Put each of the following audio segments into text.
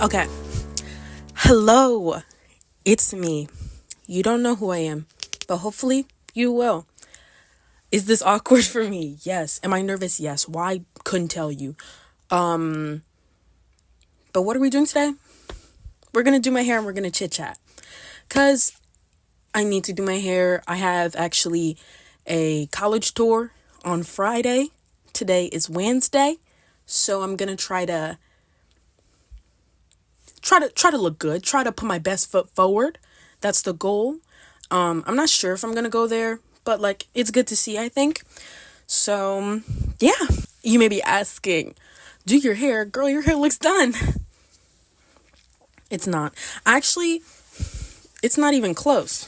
Okay. Hello. It's me. You don't know who I am, but hopefully you will. Is this awkward for me? Yes. Am I nervous? Yes. Why? Couldn't tell you. But what are we doing today? We're going to do my hair and we're going to chit chat. Cuz I need to do my hair. I have actually a college tour on Friday. Today is Wednesday. So I'm going to try to look good, try to put my best foot forward. That's the goal. I'm not sure if I'm gonna go there, but like it's good to see, I think. So yeah, you may be asking, do your hair, girl, your hair looks done. It's not. Actually, it's not even close.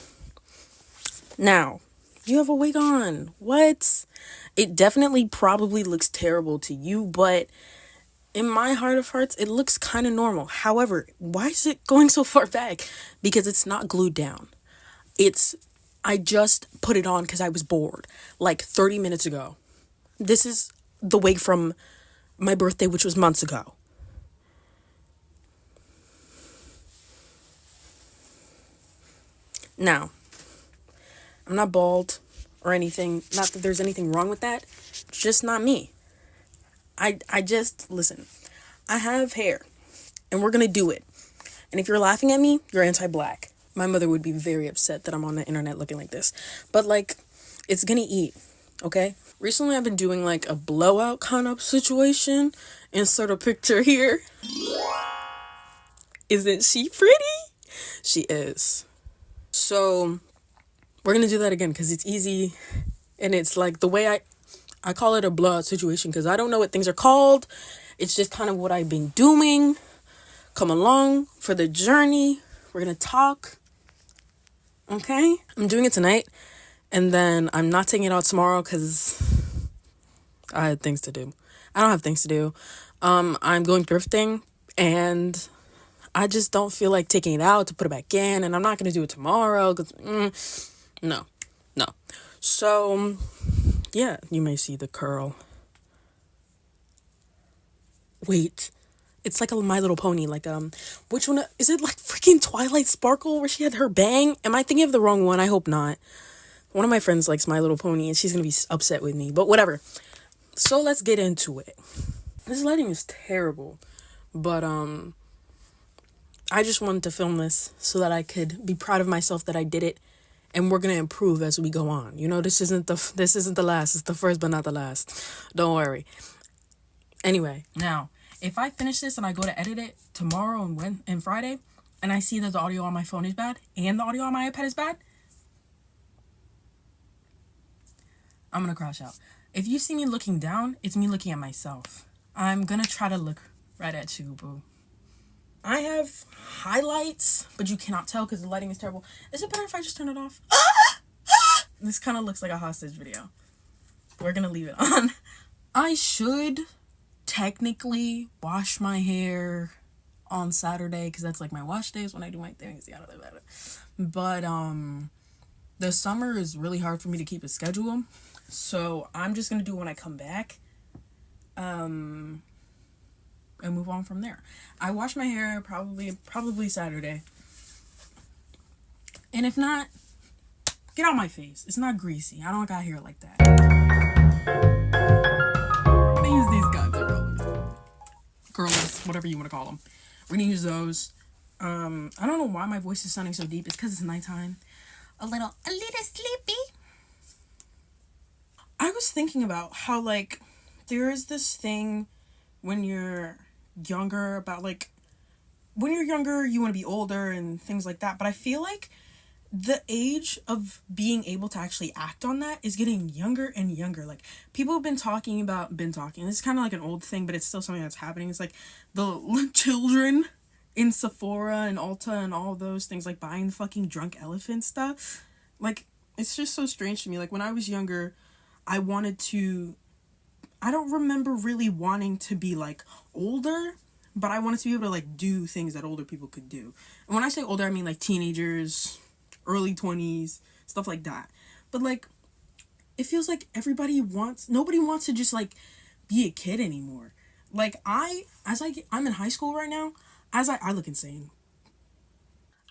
Now, you have a wig on. What? It definitely probably looks terrible to you, but in my heart of hearts, it looks kind of normal. However, why is it going so far back? Because it's not glued down. I just put it on because I was bored, like 30 minutes ago. This is the wig from my birthday, which was months ago. Now, I'm not bald or anything. Not that there's anything wrong with that. It's just not me. I just, listen, I have hair and we're going to do it. And if you're laughing at me, you're anti-black. My mother would be very upset that I'm on the internet looking like this. But like, it's going to eat, okay? Recently, I've been doing like a blowout kind of situation. Insert a picture here. Isn't she pretty? She is. So we're going to do that again because it's easy. And it's like the way I call it a blowout situation because I don't know what things are called. It's just kind of what I've been doing. Come along for the journey. We're going to talk. Okay? I'm doing it tonight. And then I'm not taking it out tomorrow because I had things to do. I don't have things to do. I'm going thrifting. And I just don't feel like taking it out to put it back in. And I'm not going to do it tomorrow because, no. So, yeah, you may see the curl. Wait, it's like a My Little Pony. Like, which one? Is it like freaking Twilight Sparkle where she had her bang? Am I thinking of the wrong one? I hope not. One of my friends likes My Little Pony and she's going to be upset with me, but whatever. So let's get into it. This lighting is terrible, but, I just wanted to film this so that I could be proud of myself that I did it. And we're going to improve as we go on. You know, this isn't the last. It's the first, but not the last. Don't worry. Anyway, now, if I finish this and I go to edit it tomorrow and Friday, and I see that the audio on my phone is bad and the audio on my iPad is bad, I'm going to crash out. If you see me looking down, it's me looking at myself. I'm going to try to look right at you, boo. I have highlights, but you cannot tell because the lighting is terrible. Is it better if I just turn it off? This kind of looks like a hostage video. We're going to leave it on. I should technically wash my hair on Saturday because that's like my wash days when I do my things. Yeah, but the summer is really hard for me to keep a schedule. So I'm just going to do it when I come back. And move on from there. I wash my hair probably Saturday. And if not, get out my face. It's not greasy. I don't got hair like that. I'm gonna use these guys. They're girlies, whatever you want to call them. We're gonna use those. I don't know why my voice is sounding so deep. It's because it's nighttime. A little sleepy. I was thinking about how like there is this thing when you're younger about like when you're younger you want to be older and things like that, but I feel like the age of being able to actually act on that is getting younger and younger. Like people have been talking this is kind of like an old thing, but it's still something that's happening. It's like the children in Sephora and Ulta and all those things, like buying the fucking drunk elephant stuff. Like it's just so strange to me. Like when I was younger, I don't remember really wanting to be like older, but I wanted to be able to like do things that older people could do. And when I say older, I mean like teenagers, early 20s, stuff like that. But like it feels like nobody wants to just like be a kid anymore. Like I'm in high school right now, I look insane.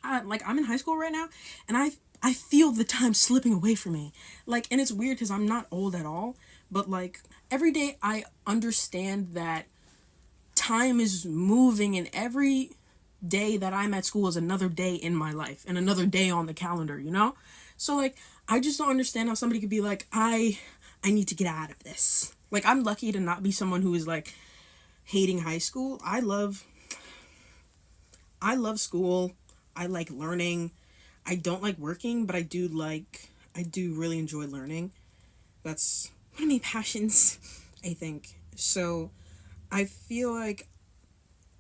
I'm in high school right now, and I feel the time slipping away from me. Like, and it's weird because I'm not old at all, but like every day I understand that time is moving, and every day that I'm at school is another day in my life and another day on the calendar, you know? So like I just don't understand how somebody could be like, I need to get out of this. Like, I'm lucky to not be someone who is like hating high school. I love school. I like learning. I don't like working, but I do really enjoy learning. That's one of my passions, I think. So I feel like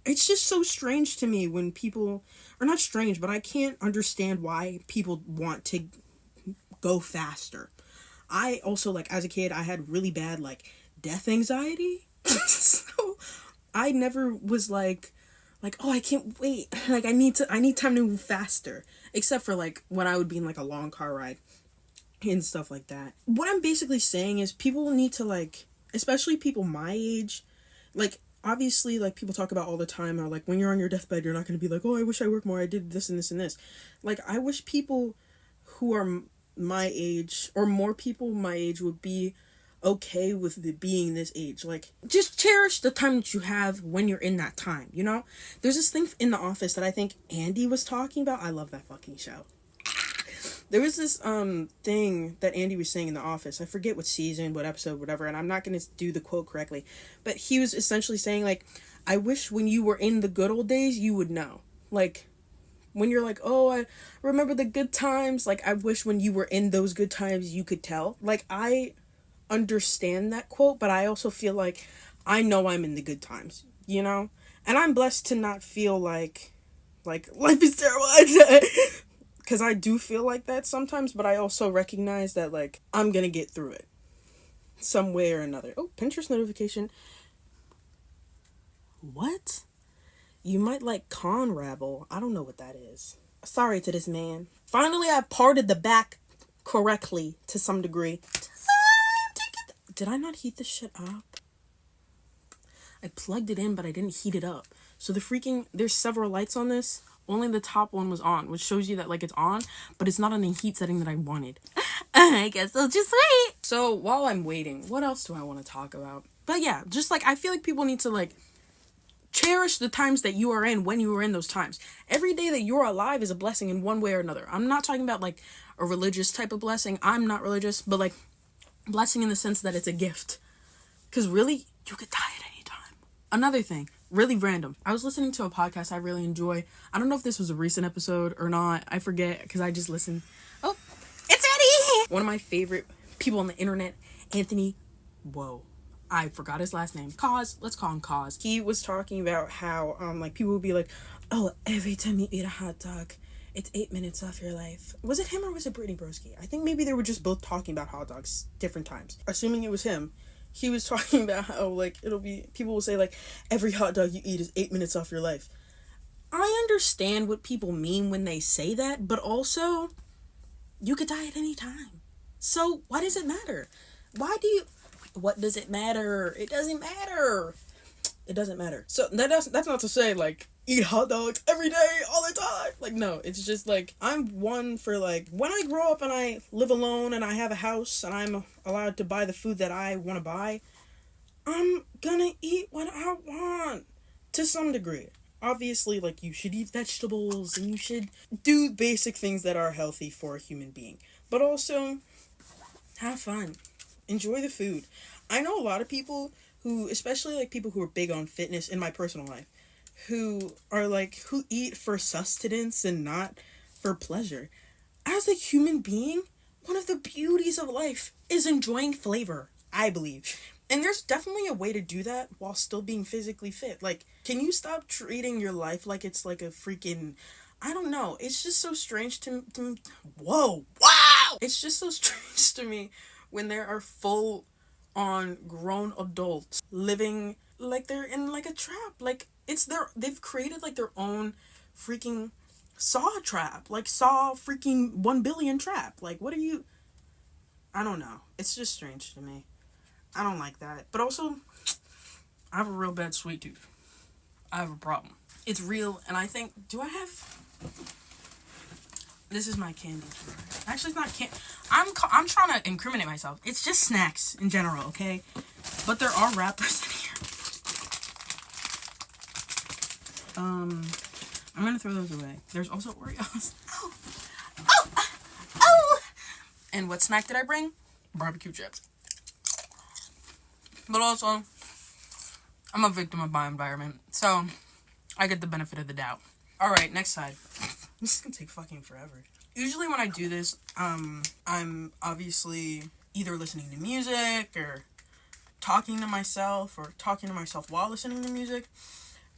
it's just so strange to me when people, or not strange, but I can't understand why people want to go faster. I also, like, as a kid, I had really bad, like, death anxiety. So I never was like, oh, I can't wait. Like, I need time to move faster. Except for, like, when I would be in, like, a long car ride and stuff like that. What I'm basically saying is people need to, like, especially people my age, like, obviously, like, people talk about all the time how, like, when you're on your deathbed, you're not going to be like, oh, I wish I worked more, I did this and this and this. Like, I wish people who are my age, or more people my age, would be okay with being this age. Like, just cherish the time that you have when you're in that time, you know? There's this thing in The Office that I think Andy was talking about. I love that fucking show. There was this thing that Andy was saying in The Office. I forget what season, what episode, whatever, and I'm not going to do the quote correctly. But he was essentially saying, like, I wish when you were in the good old days, you would know. Like, when you're like, oh, I remember the good times. Like, I wish when you were in those good times, you could tell. Like, I understand that quote, but I also feel like I know I'm in the good times, you know? And I'm blessed to not feel like life is terrible. Because I do feel like that sometimes, but I also recognize that, like, I'm gonna get through it some way or another. Oh, Pinterest notification. What? You might like Conrabble. I don't know what that is. Sorry to this man. Finally, I parted the back correctly to some degree. Did I not heat this shit up? I plugged it in, but I didn't heat it up. So there's several lights on this. Only the top one was on, which shows you that, like, it's on, but it's not on the heat setting that I wanted. I guess I'll just wait. So while I'm waiting, what else do I want to talk about? But yeah, just like, I feel like people need to, like, cherish the times that you are in when you are in those times. Every day that you're alive is a blessing in one way or another. I'm not talking about, like, a religious type of blessing. I'm not religious, but, like, blessing in the sense that it's a gift. Because really, you could die at any time. Another thing, really random. I was listening to a podcast I really enjoy. I don't know if this was a recent episode or not. I forget, because I just listened. Oh, it's Eddie! One of my favorite people on the internet, Anthony. Whoa. I forgot his last name. Cause. Let's call him Cause. He was talking about how, like, people would be like, oh, every time you eat a hot dog, it's 8 minutes off your life. Was it him or was it Brittany Broski? I think maybe they were just both talking about hot dogs different times. Assuming it was him, he was talking about how, like, people will say, like, every hot dog you eat is 8 minutes off your life. I understand what people mean when they say that, but also, you could die at any time. So, why does it matter? What does it matter? It doesn't matter. It doesn't matter. So, that's not to say, like, eat hot dogs every day, all the time. Like, no, it's just, like, I'm one for, like, when I grow up and I live alone and I have a house and I'm allowed to buy the food that I want to buy, I'm gonna eat what I want, to some degree. Obviously, like, you should eat vegetables and you should do basic things that are healthy for a human being. But also, have fun. Enjoy the food. I know a lot of people who, especially, like, people who are big on fitness in my personal life, who eat for sustenance and not for pleasure. As a human being, one of the beauties of life is enjoying flavor, I believe. And there's definitely a way to do that while still being physically fit. Like, can you stop treating your life like it's like a freaking, I don't know. It's just so strange to whoa, wow! It's just so strange to me when there are full on grown adults living like they're in, like, a trap. Like, they've created, like, their own freaking Saw trap. Like, Saw freaking 1 billion trap. Like, what are you... I don't know. It's just strange to me. I don't like that. But also, I have a real bad sweet tooth. I have a problem. It's real, and I think, do I have... This is my candy drawer. Actually, it's not candy. I'm trying to incriminate myself. It's just snacks in general, okay? But there are wrappers in here. I'm gonna throw those away. There's also Oreos. Oh! Oh! Oh! And what snack did I bring? Barbecue chips. But also, I'm a victim of my environment, so I get the benefit of the doubt. Alright, next side. This is gonna take fucking forever. Usually when I do this, I'm obviously either listening to music or talking to myself while listening to music.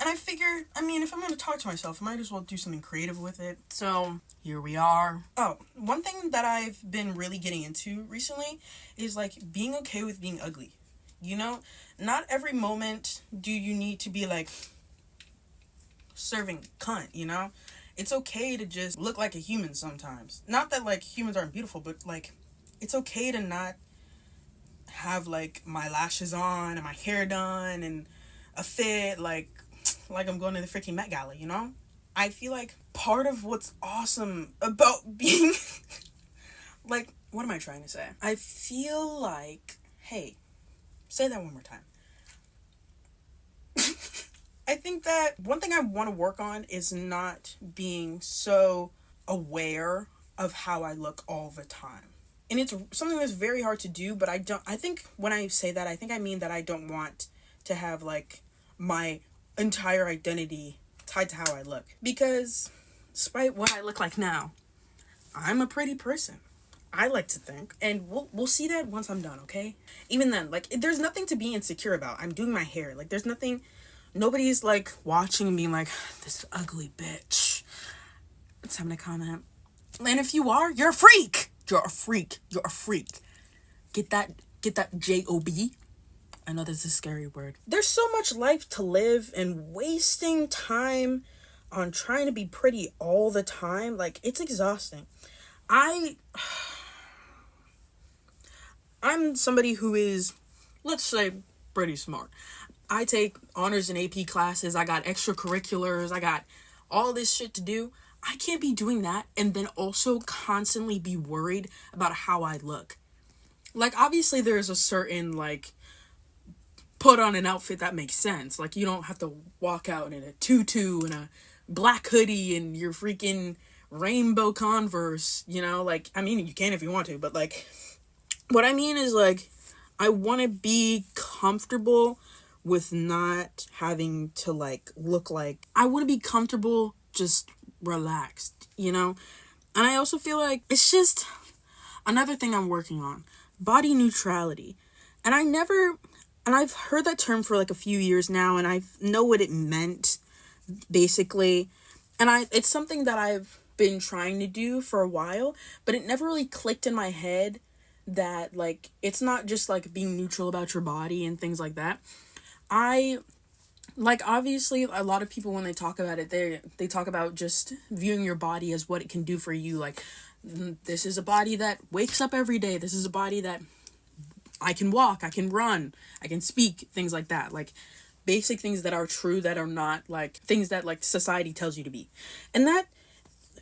And I figure, if I'm gonna talk to myself, I might as well do something creative with it. So, here we are. Oh, one thing that I've been really getting into recently is, like, being okay with being ugly. You know? Not every moment do you need to be, like, serving cunt, you know? It's okay to just look like a human sometimes. Not that, like, humans aren't beautiful, but, like, it's okay to not have, like, my lashes on and my hair done and a fit, like I'm going to the freaking Met Gala, you know? I feel like part of what's awesome about being... like, what am I trying to say? I feel like... Hey, say that one more time. I think that one thing I want to work on is not being so aware of how I look all the time. And it's something that's very hard to do, but I think when I say that, I think I mean that I don't want to have, like, my entire identity tied to how I look. Because despite what I look like now, I'm a pretty person. I like to think. And we'll see that once I'm done, okay? Even then, like, there's nothing to be insecure about. I'm doing my hair. Like, there's nothing... Nobody's, like, watching and being like, this ugly bitch. It's time to comment. And if you are, you're a freak. You're a freak. You're a freak. Get that J-O-B. I know that's a scary word. There's so much life to live, and wasting time on trying to be pretty all the time, like, it's exhausting. I'm somebody who is, let's say, pretty smart. I take honors and AP classes. I got extracurriculars. I got all this shit to do. I can't be doing that and then also constantly be worried about how I look. Like, obviously, there's a certain, like, put on an outfit that makes sense. Like, you don't have to walk out in a tutu and a black hoodie and your freaking rainbow Converse, you know? Like, you can if you want to, but, like, what I mean is, like, I want to be comfortable with not having to, like, look like... I want to be comfortable, just relaxed, you know? And I also feel like it's just another thing I'm working on. Body neutrality. And I've heard that term for, like, a few years now, and I know what it meant, basically. And it's something that I've been trying to do for a while, but it never really clicked in my head that, like, it's not just, like, being neutral about your body and things like that. Obviously, a lot of people, when they talk about it, they talk about just viewing your body as what it can do for you. Like, this is a body that wakes up every day. This is a body that I can walk, I can run, I can speak, things like that. Like, basic things that are true, that are not, like, things that, like, society tells you to be. And that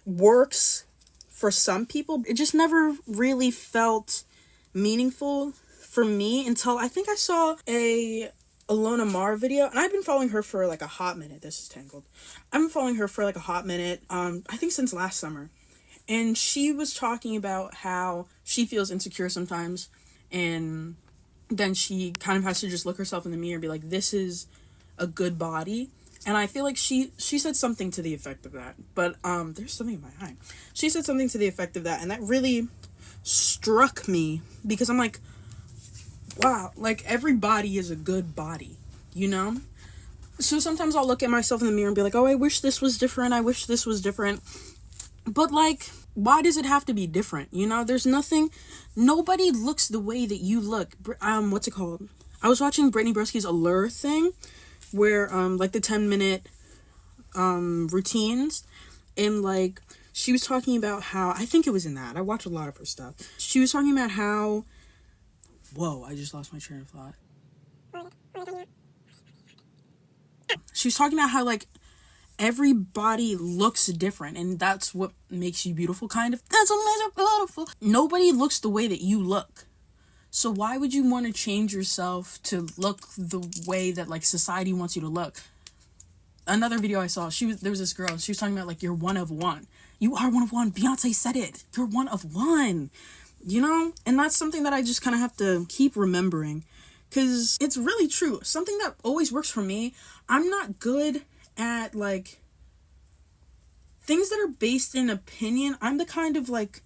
works for some people. It just never really felt meaningful for me until I think I saw a Alona Mar video, and I've been following her for, like, a hot minute. This is tangled. I've been following her for, like, a hot minute, I think since last summer. And she was talking about how she feels insecure sometimes, and then she kind of has to just look herself in the mirror and be like, this is a good body. And I feel like she said something to the effect of that. But there's something in my eye. She said something to the effect of that, and that really struck me, because I'm like, wow, like, every body is a good body, you know? So sometimes I'll look at myself in the mirror and be like, oh, I wish this was different, I wish this was different. But, like, why does it have to be different? You know, there's nobody looks the way that you look. What's it called? I was watching Brittany Broski's Allure thing, where, like, the 10-minute, routines, and, like, she was talking about how, I think it was in that, I watch a lot of her stuff. She was talking about how, whoa, I just lost my train of thought. She was talking about how, like, everybody looks different, and that's what makes you beautiful, kind of. That's what makes you beautiful. Nobody looks the way that you look. So why would you want to change yourself to look the way that, like, society wants you to look? Another video I saw, there was this girl, she was talking about, like, you're one of one. You are one of one. Beyonce said it. You're one of one. You know? And that's something that I just kind of have to keep remembering, because it's really true. Something that always works for me, I'm not good at, like, things that are based in opinion. I'm the kind of, like,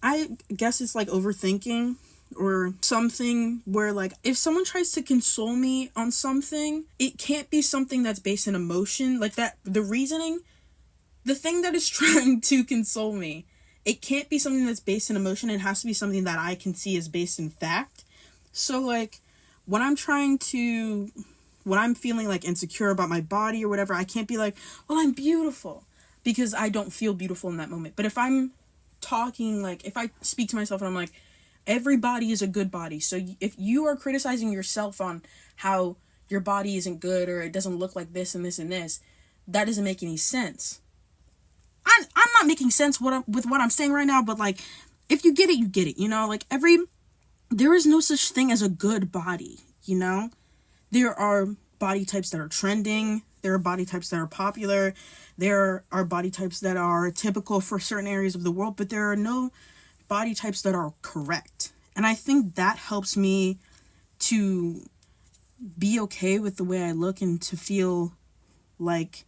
I guess it's like overthinking or something where, like, if someone tries to console me on something, it can't be something that's based in emotion. Like, that, the reasoning, the thing that is trying to console me, it can't be something that's based in emotion. It has to be something that I can see is based in fact. So, like, when I'm feeling, like, insecure about my body or whatever, I can't be like, well, I'm beautiful, because I don't feel beautiful in that moment. But if I'm talking, like, if I speak to myself and I'm like, every body is a good body. So if you are criticizing yourself on how your body isn't good, or it doesn't look like this and this and this, that doesn't make any sense. I'm not making sense with what I'm saying right now, but, like, if you get it, you get it, you know? Like, there is no such thing as a good body, you know? There are body types that are trending. There are body types that are popular. There are body types that are typical for certain areas of the world, but there are no body types that are correct. And I think that helps me to be okay with the way I look, and to feel like,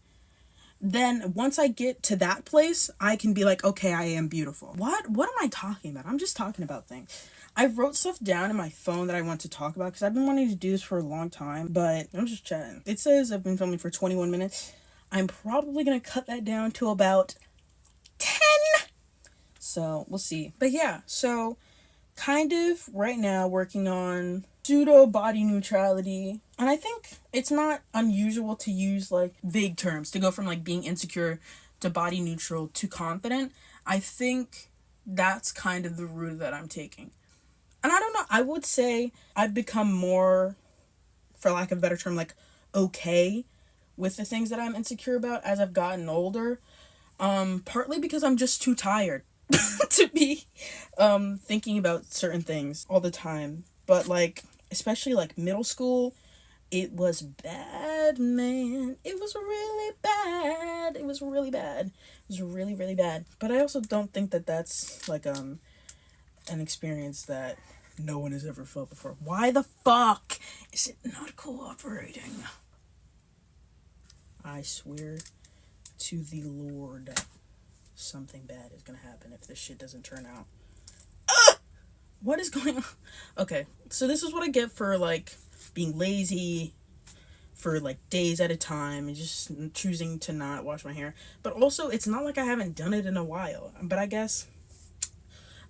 then once I get to that place, I can be like, okay, I am beautiful. What am I talking about? I'm just talking about things. I wrote stuff down in my phone that I want to talk about, because I've been wanting to do this for a long time, but I'm just chatting. It says I've been filming for 21 minutes. I'm probably going to cut that down to about 10. So we'll see. But yeah, so kind of right now working on pseudo body neutrality. And I think it's not unusual to use, like, vague terms to go from, like, being insecure to body neutral to confident. I think that's kind of the route that I'm taking. And I don't know, I would say I've become more, for lack of a better term, like, okay with the things that I'm insecure about as I've gotten older. Partly because I'm just too tired to be thinking about certain things all the time. But, like, especially, like, middle school, it was bad, man. It was really bad. It was really bad. It was really, really bad. But I also don't think that that's, like, an experience that no one has ever felt before. Why the fuck is it not cooperating? I swear to the Lord, something bad is gonna happen if this shit doesn't turn out. What is going on? Okay, so this is what I get for, like, being lazy for, like, days at a time and just choosing to not wash my hair. But also, it's not like I haven't done it in a while. But I guess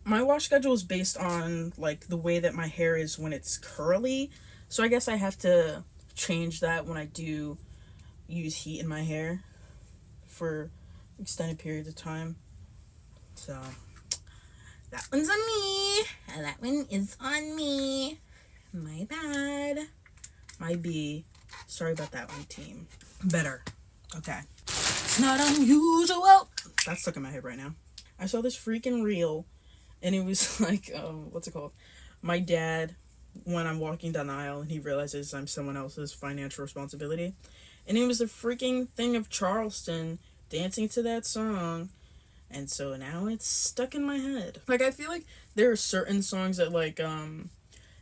my wash schedule is based on, like, the way that my hair is when it's curly. So I guess I have to change that when I do use heat in my hair for extended periods of time. So that one's on me. That one is on me. My bad. My B. Sorry about that one, team. Better. Okay. It's not unusual. That's stuck in my head right now. I saw this freaking reel, and it was like, what's it called? My dad, when I'm walking down the aisle, and he realizes I'm someone else's financial responsibility. And it was the freaking thing of Charleston dancing to that song. And so now it's stuck in my head. Like, I feel like there are certain songs that, like,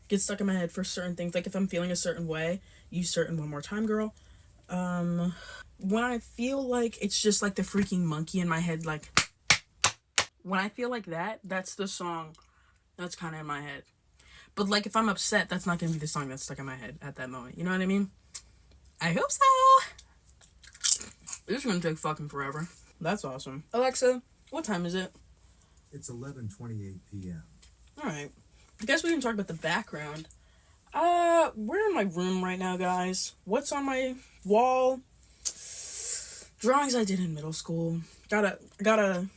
get stuck in my head for certain things. Like, if I'm feeling a certain way, use certain One More Time Girl. When I feel like it's just, like, the freaking monkey in my head, like, when I feel like that, that's the song that's kind of in my head. But, like, if I'm upset, that's not going to be the song that's stuck in my head at that moment. You know what I mean? I hope so. This is going to take fucking forever. That's awesome. Alexa, what time is it? It's 11:28 p.m. Alright. I guess we can talk about the background. We're in my room right now, guys. What's on my wall? Drawings I did in middle school. Gotta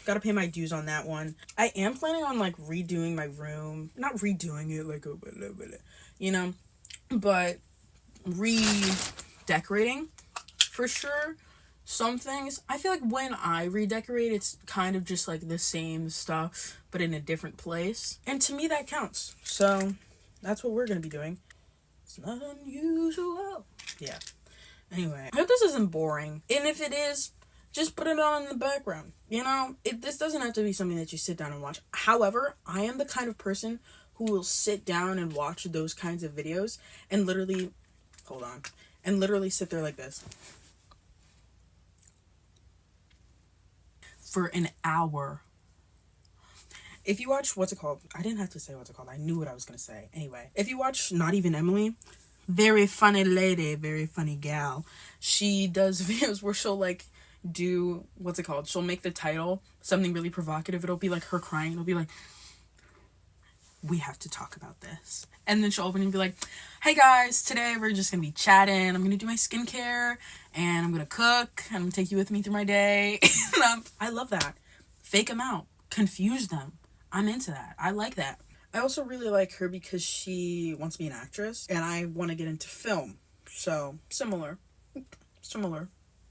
Gotta pay my dues on that one. I am planning on like redoing my room. Not redoing it like, you know, but redecorating for sure. Some things, I feel like when I redecorate, it's kind of just like the same stuff, but in a different place. And to me, that counts. So that's what we're going to be doing. It's not unusual. Yeah. Anyway, I hope this isn't boring. And if it is, just put it on in the background. You know, this doesn't have to be something that you sit down and watch. However, I am the kind of person who will sit down and watch those kinds of videos and literally, sit there like this for an hour. If you watch, what's it called? I didn't have to say what's it called. I knew what I was going to say. Anyway, if you watch Not Even Emily, very funny lady, very funny gal. She does videos where she'll like do, what's it called? She'll make the title something really provocative. It'll be like her crying. It'll be like, we have to talk about this. And then she'll open and be like, hey guys, today we're just going to be chatting. I'm going to do my skincare and I'm going to cook and I'm going to take you with me through my day. I love that. Fake them out. Confuse them. I'm into that. I like that. I also really like her because she wants to be an actress and I want to get into film. So, similar.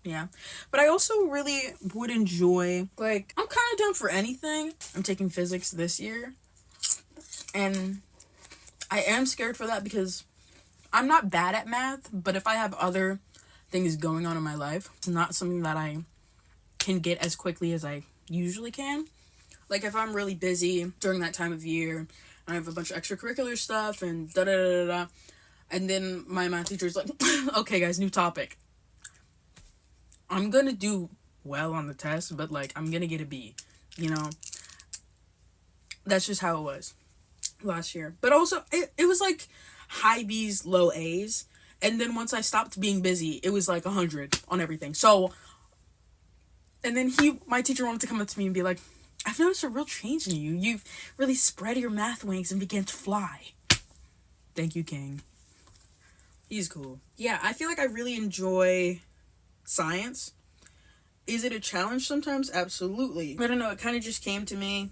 Yeah. But I also really would enjoy, like, I'm kind of down for anything. I'm taking physics this year. And I am scared for that because I'm not bad at math, but if I have other things going on in my life, it's not something that I can get as quickly as I usually can. Like, if I'm really busy during that time of year, and I have a bunch of extracurricular stuff, and da-da-da-da-da, and then my math teacher's like, okay, guys, new topic. I'm gonna do well on the test, but, like, I'm gonna get a B, you know? That's just how it was last year. But also, it was, like, high B's, low A's, and then once I stopped being busy, it was, like, 100 on everything. So, and then my teacher wanted to come up to me and be like, I've noticed a real change in you. You've really spread your math wings and began to fly. Thank you, King. He's cool. Yeah, I feel like I really enjoy science. Is it a challenge sometimes? Absolutely. I don't know, it kind of just came to me.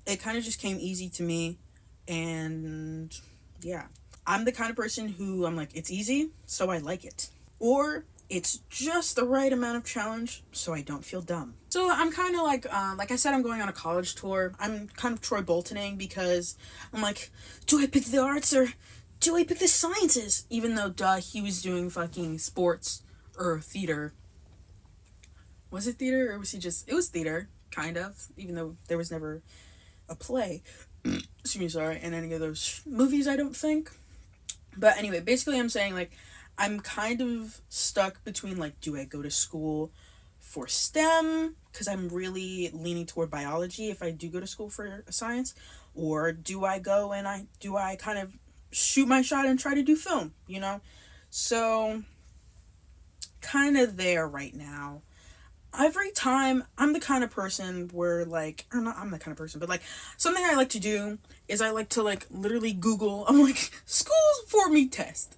It kind of just came easy to me. And yeah. I'm the kind of person who I'm like, it's easy, so I like it. Or it's just the right amount of challenge, so I don't feel dumb. So I'm kind of like I said, I'm going on a college tour. I'm kind of Troy Boltoning because I'm like, do I pick the arts or do I pick the sciences? Even though, he was doing fucking sports or theater. Was it theater or was he just... It was theater, kind of, even though there was never a play. Excuse me, sorry, in any of those movies, I don't think. But anyway, basically I'm saying, like, I'm kind of stuck between, like, do I go to school for STEM? Because I'm really leaning toward biology if I do go to school for science. Or do I go and I kind of shoot my shot and try to do film, you know? So, kind of there right now. Every time, I'm the kind of person where, like, or not I'm the kind of person, but, like, something I like to do is I like to, like, literally Google, I'm like, schools for me test.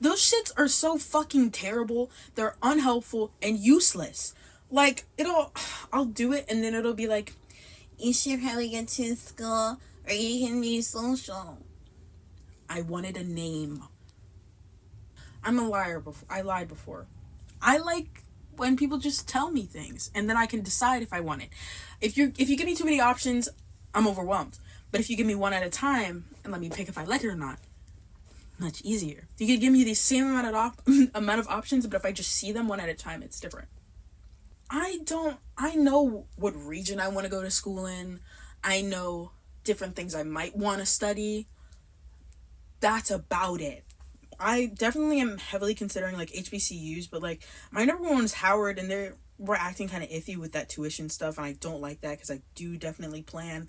Those shits are so fucking terrible. They're unhelpful and useless. Like, I'll do it and then it'll be like, you should probably get to school or you can be social. I wanted a name. I'm a liar before. I lied before. I like when people just tell me things and then I can decide if I want it. If you give me too many options, I'm overwhelmed. But if you give me one at a time and let me pick if I like it or not, much easier. You could give me the same amount of options, but if I just see them one at a time, it's different. I know what region I want to go to school in. I know different things I might want to study. That's about it. I definitely am heavily considering, like, HBCUs, but, like, my number one is Howard, and we're acting kind of iffy with that tuition stuff, and I don't like that, because I do definitely plan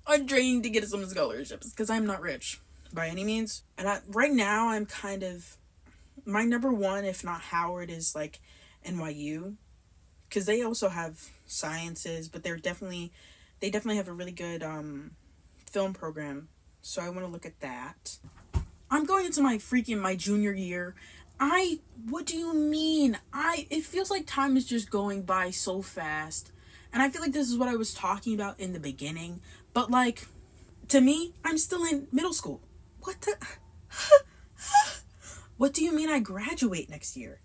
on trying to get some scholarships, because I'm not rich by any means. And right now, I'm kind of... My number one, if not Howard, is, like, NYU, because they also have sciences, but they definitely have a really good film program, so I want to look at that. I'm going into my junior year. What do you mean? It feels like time is just going by so fast. And I feel like this is what I was talking about in the beginning. But, like, to me, I'm still in middle school. What the? What do you mean I graduate next year?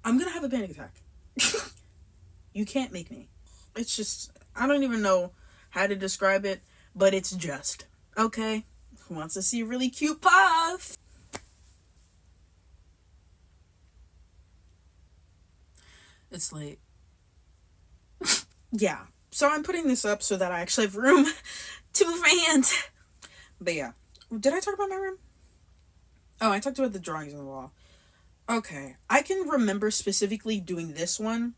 I'm gonna have a panic attack. You can't make me. It's just, I don't even know how to describe it, but it's just. Okay? Who wants to see a really cute puff? It's late. Yeah. So I'm putting this up so that I actually have room to move my hand. But yeah. Did I talk about my room? Oh, I talked about the drawings on the wall. Okay. I can remember specifically doing this one.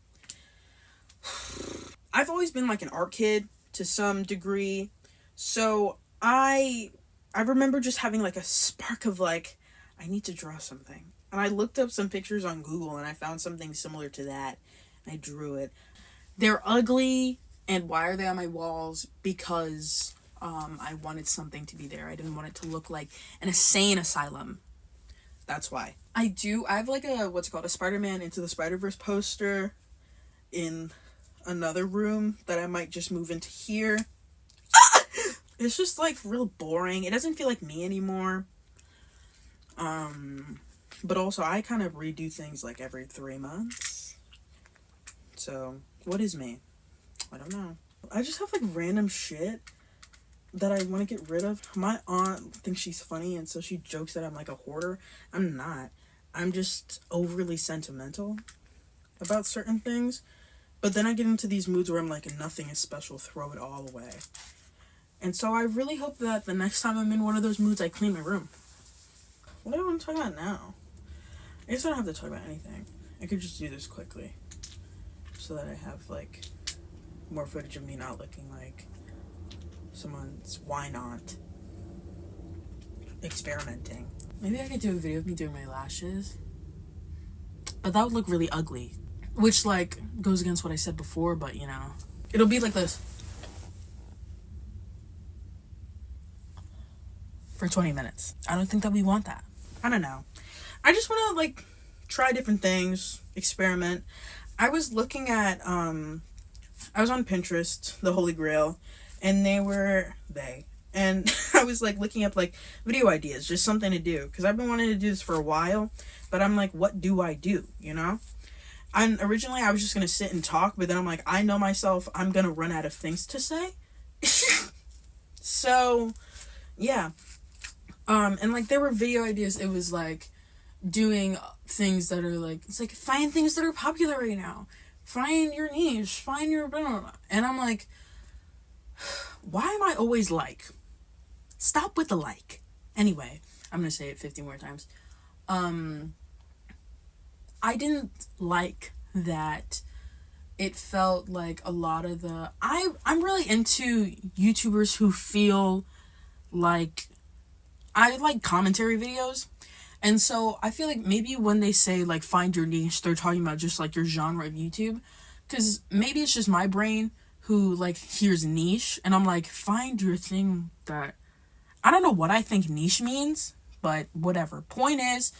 I've always been like an art kid to some degree. So I remember just having like a spark of like, I need to draw something. And I looked up some pictures on Google and I found something similar to that. I drew it. They're ugly, and why are they on my walls? Because I wanted something to be there. I didn't want it to look like an insane asylum. That's why. I have like a Spider-Man Into the Spider-Verse poster in another room that I might just move into here. It's just like real boring. It doesn't feel like me anymore. But also I kind of redo things like every 3 months. So, what is me? I don't know. I just have like random shit that I want to get rid of. My aunt thinks she's funny, and so she jokes that I'm like a hoarder. I'm not. I'm just overly sentimental about certain things. But then I get into these moods where I'm like, nothing is special, throw it all away. And so I really hope that the next time I'm in one of those moods, I clean my room. What do I want to talk about now? I guess I don't have to talk about anything. I could just do this quickly. So that I have, like, more footage of me not looking like someone's why not experimenting. Maybe I could do a video of me doing my lashes. But that would look really ugly. Which, like, goes against what I said before, but, you know. It'll be like this. For 20 minutes. I don't think that we want that. I don't know. I just want to, like, try different things, experiment. I was looking at, I was on Pinterest, the Holy Grail, and and I was, like, looking up, like, video ideas, just something to do, because I've been wanting to do this for a while, but I'm like, what do I do, you know? And originally, I was just going to sit and talk, but then I'm like, I know myself, I'm going to run out of things to say. So, yeah. And, like, there were video ideas, it was, like, doing things that are like, it's like, find things that are popular right now, find your niche, find your blah, blah, blah. And I'm like, why am I always like, stop with the like. Anyway, I'm gonna say it 50 more times. I didn't like that it felt like a lot of the I'm really into YouTubers who feel like I like commentary videos. And so I feel like maybe when they say, like, find your niche, they're talking about just, like, your genre of YouTube. Because maybe it's just my brain who, like, hears niche. And I'm like, find your thing that... I don't know what I think niche means, but whatever. Point is,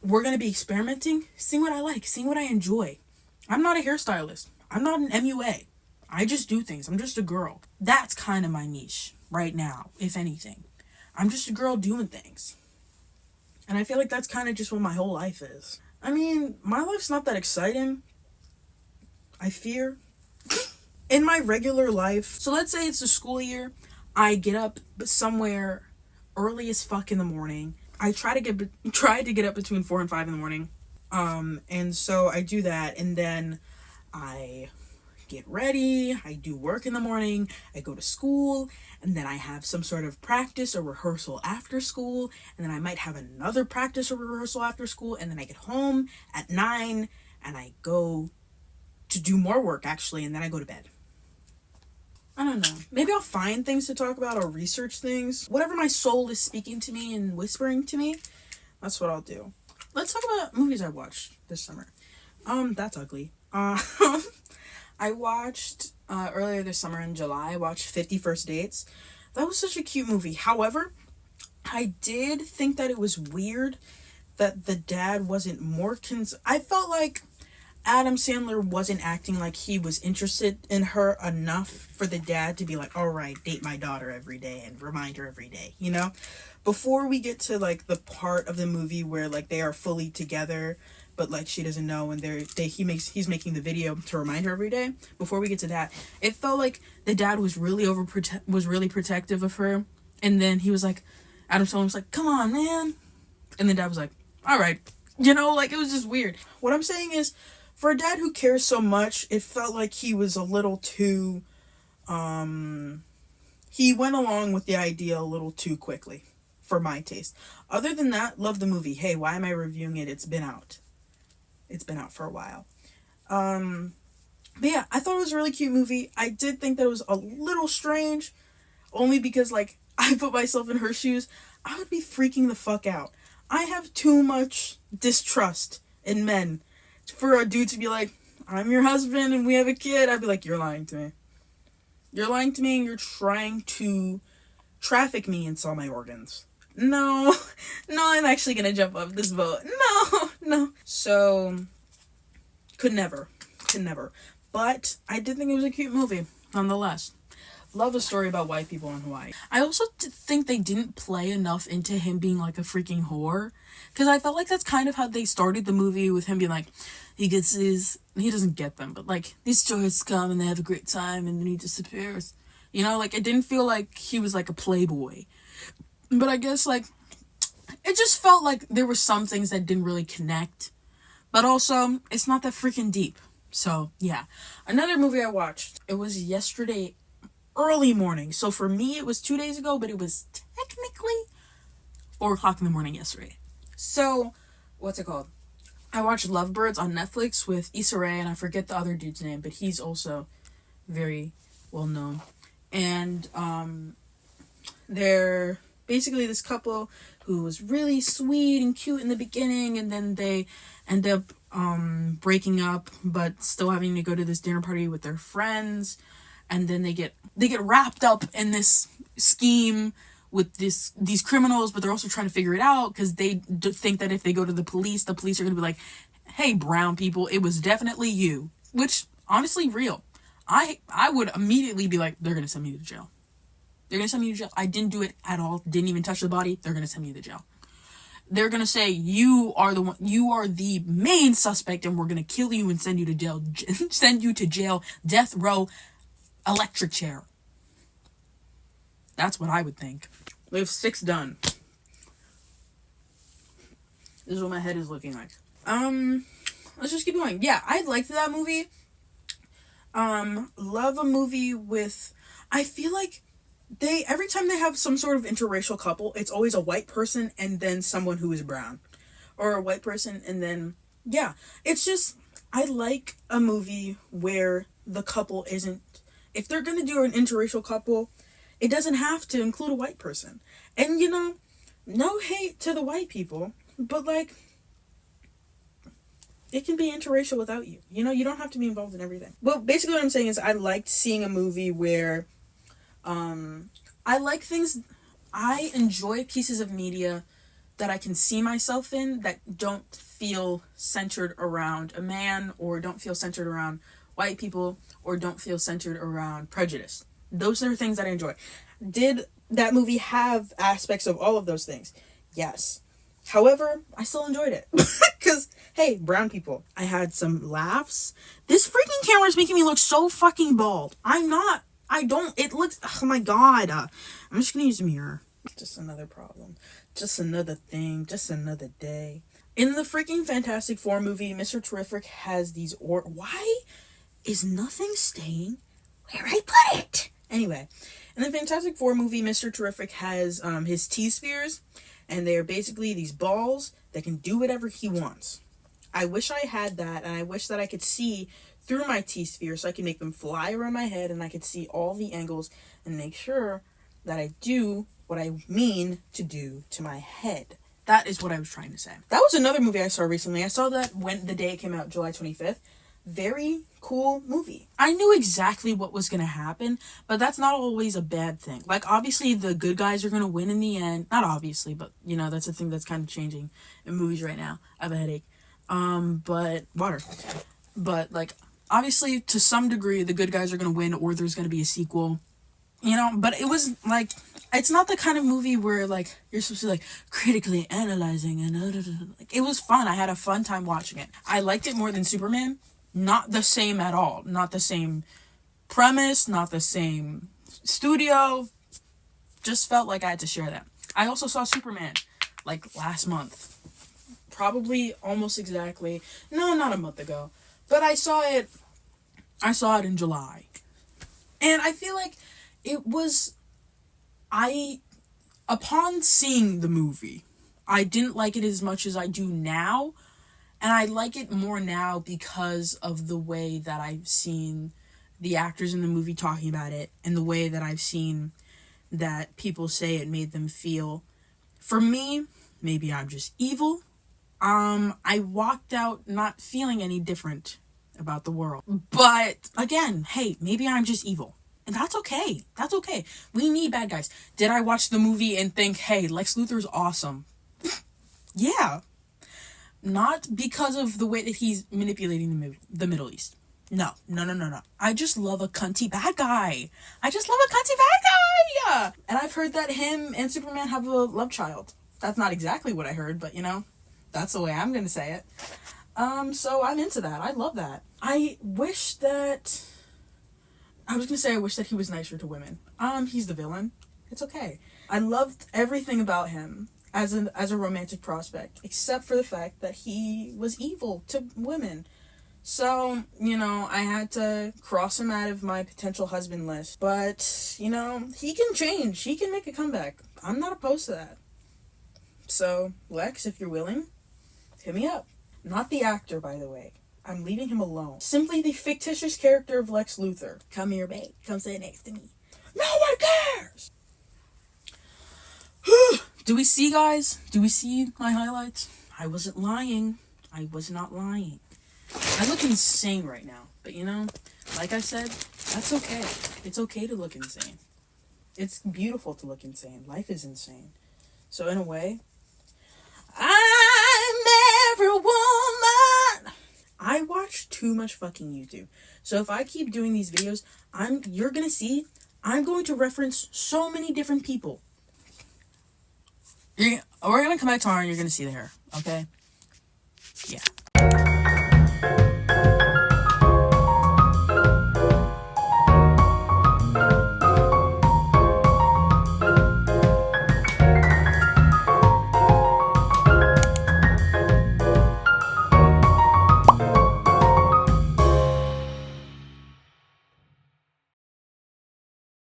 we're going to be experimenting, seeing what I like, seeing what I enjoy. I'm not a hairstylist. I'm not an MUA. I just do things. I'm just a girl. That's kind of my niche right now, if anything. I'm just a girl doing things. And I feel like that's kind of just what my whole life is. I mean, my life's not that exciting. I fear. In my regular life, so let's say it's the school year, I get up somewhere early as fuck in the morning. I try to get up between 4 and 5 in the morning. And so I do that, and then I get ready, I do work in the morning, I go to school, and then I have some sort of practice or rehearsal after school, and then I might have another practice or rehearsal after school, and then I get home at 9, and I go to do more work, actually, and then I go to bed. I don't know. Maybe I'll find things to talk about or research things. Whatever my soul is speaking to me and whispering to me, that's what I'll do. Let's talk about movies I watched this summer. That's ugly. I watched, earlier this summer in July, I watched 50 First Dates. That was such a cute movie. However, I did think that it was weird that the dad wasn't more I felt like Adam Sandler wasn't acting like he was interested in her enough for the dad to be like, all right, date my daughter every day and remind her every day, you know? Before we get to like the part of the movie where like they are fully together, but like she doesn't know, and he's making the video to remind her every day. Before we get to that, it felt like the dad was really really protective of her, and then he was like, Adam Sandler was like, come on, man, and the dad was like, all right, you know, like it was just weird. What I'm saying is, for a dad who cares so much, it felt like he was a little too, he went along with the idea a little too quickly, for my taste. Other than that, love the movie. Hey, why am I reviewing it? It's been out. It's been out for a while. But yeah, I thought it was a really cute movie. I did think that it was a little strange, only because, like, I put myself in her shoes. I would be freaking the fuck out. I have too much distrust in men for a dude to be like, I'm your husband and we have a kid. I'd be like, you're lying to me. You're lying to me and you're trying to traffic me and sell my organs. No, I'm actually gonna jump off this boat. No. So, could never. But I did think it was a cute movie, nonetheless. Love a story about white people in Hawaii. I also think they didn't play enough into him being like a freaking whore. Because I felt like that's kind of how they started the movie, with him being like, he doesn't get them, but like, these tourists come and they have a great time and then he disappears. You know, like, it didn't feel like he was like a playboy. But I guess like, it just felt like there were some things that didn't really connect. But also, it's not that freaking deep. So, yeah. Another movie I watched, it was yesterday early morning. So for me, it was 2 days ago, but it was technically 4 o'clock in the morning yesterday. So, what's it called? I watched Lovebirds on Netflix with Issa Rae, and I forget the other dude's name, but he's also very well known. And they're basically this couple who was really sweet and cute in the beginning, and then they end up breaking up, but still having to go to this dinner party with their friends. And then they get wrapped up in this scheme with these criminals, but they're also trying to figure it out because they think that if they go to the police are going to be like, hey, brown people, it was definitely you. Which, honestly, real. I would immediately be like, they're going to send me to jail. They're going to send me to jail. I didn't do it at all. Didn't even touch the body. They're going to send me to jail. They're going to say, you are the main suspect, and we're going to kill you and send you to jail. Send you to jail, death row, electric chair. That's what I would think. We have 6 done. This is what my head is looking like. Let's just keep going. Yeah, I liked that movie. Love a movie with, I feel like every time they have some sort of interracial couple, it's always a white person and then someone who is brown. Or a white person and then, yeah. It's just, I like a movie where the couple isn't, if they're gonna do an interracial couple, it doesn't have to include a white person. And, you know, no hate to the white people, but, like, it can be interracial without you. You know, you don't have to be involved in everything. Well, basically what I'm saying is I liked seeing a movie where, I enjoy pieces of media that I can see myself in that don't feel centered around a man, or don't feel centered around white people, or don't feel centered around prejudice. Those are things that I enjoy. Did that movie have aspects of all of those things? Yes. However, I still enjoyed it. Because, hey, brown people. I had some laughs. This freaking camera is making me look so fucking bald. It looks, oh my god. I'm just gonna use a mirror. Just another problem. Just another thing. Just another day. In the freaking Fantastic Four movie, Mr. Terrific has these why is nothing staying where I put it? Anyway, in the Fantastic Four movie, Mr. Terrific has his T-spheres, and they are basically these balls that can do whatever he wants. I wish I had that, and I wish that I could see through my T-sphere so I can make them fly around my head, and I could see all the angles and make sure that I do what I mean to do to my head. That is what I was trying to say. That was another movie I saw recently. I saw that when the day it came out, July 25th. very cool movie. I knew exactly what was going to happen, but that's not always a bad thing. Like, obviously, the good guys are going to win in the end. Not obviously, but, you know, that's a thing that's kind of changing in movies right now. I have a headache. But, water. But, like, obviously, to some degree, the good guys are going to win, or there's going to be a sequel. You know, but it was, like, it's not the kind of movie where, like, you're supposed to, like, critically analyzing and, like, it was fun. I had a fun time watching it. I liked it more than Superman. Not the same at all. Not the same premise, not the same studio. Just felt like I had to share that. I also saw Superman, like, last month. Probably almost exactly. No, not a month ago. But I saw it in July. And I feel like it was... Upon seeing the movie, I didn't like it as much as I do now. And I like it more now because of the way that I've seen the actors in the movie talking about it, and the way that I've seen that people say it made them feel. For me, maybe I'm just evil. I walked out not feeling any different about the world. But again, hey, maybe I'm just evil. And that's okay. That's okay. We need bad guys. Did I watch the movie and think, hey, Lex Luthor's awesome? Yeah. Not because of the way that he's manipulating the Middle East. No. I just love a cunty bad guy. And I've heard that him and Superman have a love child. That's not exactly what I heard, but, you know, that's the way I'm going to say it. So I'm into that. I love that. I wish that he was nicer to women. He's the villain. It's okay. I loved everything about him as a romantic prospect, except for the fact that he was evil to women. So, you know, I had to cross him out of my potential husband list. But, you know, he can change. He can make a comeback. I'm not opposed to that. So, Lex, if you're willing, hit me up. Not the actor, by the way. I'm leaving him alone. Simply the fictitious character of Lex Luthor. Come here, babe. Come sit next to me. No one cares! Do we see, guys? Do we see my highlights? I wasn't lying. I was not lying. I look insane right now. But, you know, like I said, that's okay. It's okay to look insane. It's beautiful to look insane. Life is insane. So, in a way, I'm every woman. I watch too much fucking YouTube. So if I keep doing these videos, you're gonna see, I'm going to reference so many different people. We're gonna come back tomorrow and you're gonna see the hair, okay? Yeah.